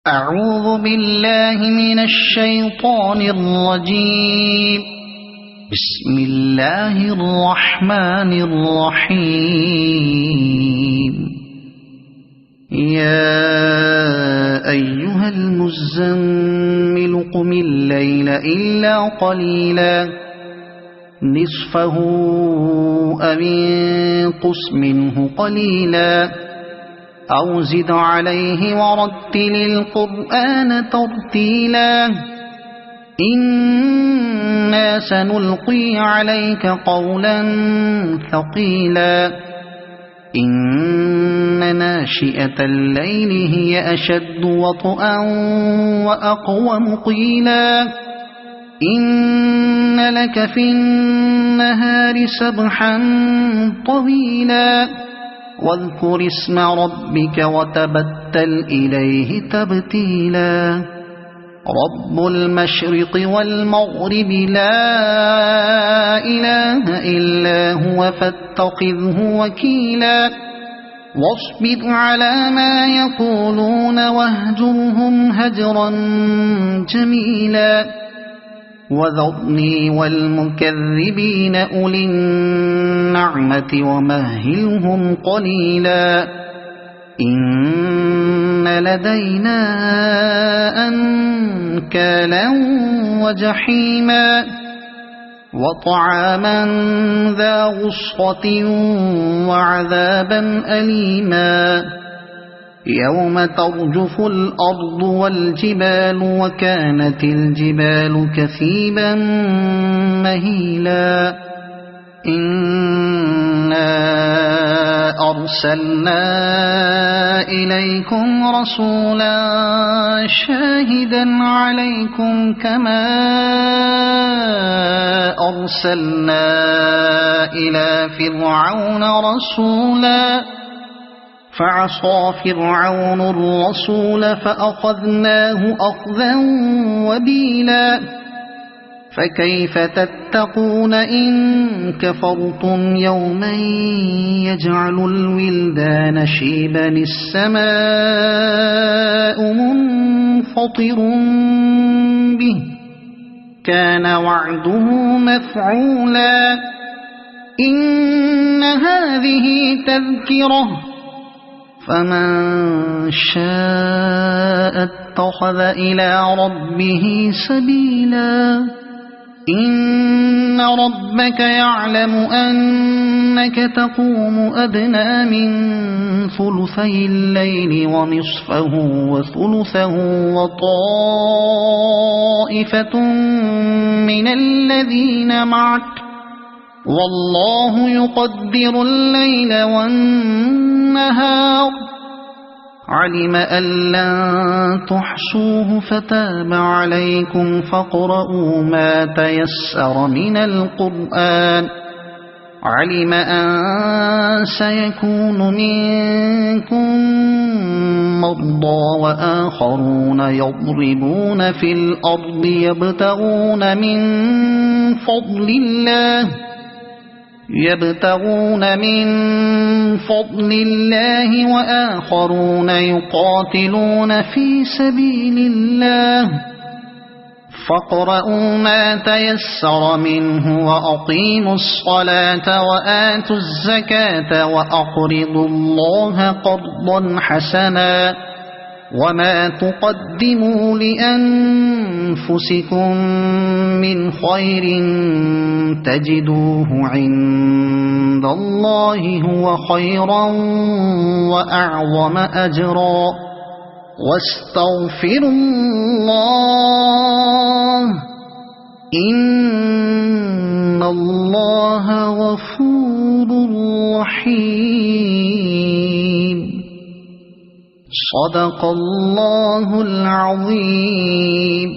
أعوذ بالله من الشيطان الرجيم. بسم الله الرحمن الرحيم. يا أيها المزمل قم الليل إلا قليلا نصفه أو انقص منه قليلا أو زد عليه ورتل القرآن ترتيلا إنا سنلقي عليك قولا ثقيلا إن ناشئة الليل هي أشد وطئا وأقوم قيلا إن لك في النهار سبحا طويلا واذكر اسم ربك وتبتل إليه تبتيلا رب المشرق والمغرب لا إله إلا هو فاتخذه وكيلا واصبر على ما يقولون واهجرهم هجرا جميلا وذرني والمكذبين أولي النعمة ومهلهم قليلا إن لدينا أنكالا وجحيما وطعاما ذا غصة وعذابا أليما يوم ترجف الأرض والجبال وكانت الجبال كثيبا مهيلا إنا أرسلنا إليكم رسولا شاهدا عليكم كما أرسلنا إلى فرعون رسولا فعصى فرعون الرسول فأخذناه أخذا وبيلا فكيف تتقون إن كفرتم يوما يجعل الولدان شيبا السماء منفطر به كان وعده مفعولا إن هذه تذكرة فمن شاء اتخذ إلى ربه سبيلا إن ربك يعلم أنك تقوم أدنى من ثلثي الليل ونصفه وثلثه وطائفة من الذين معك والله يقدر الليل والنهار علم أن لن تحصوه فتاب عليكم فاقرؤوا ما تيسر من القرآن علم أن سيكون منكم مرضى وآخرون يضربون في الأرض يبتغون من فضل الله وآخرون يقاتلون في سبيل الله فاقرؤوا ما تيسر منه وأقيموا الصلاة وآتوا الزكاة وأقرضوا الله قرضا حسنا وما تقدموا لأنفسكم من خير تجدوه عند الله هو خيرا وأعظم أجرا واستغفروا الله إن الله غفور رحيم صدق الله العظيم.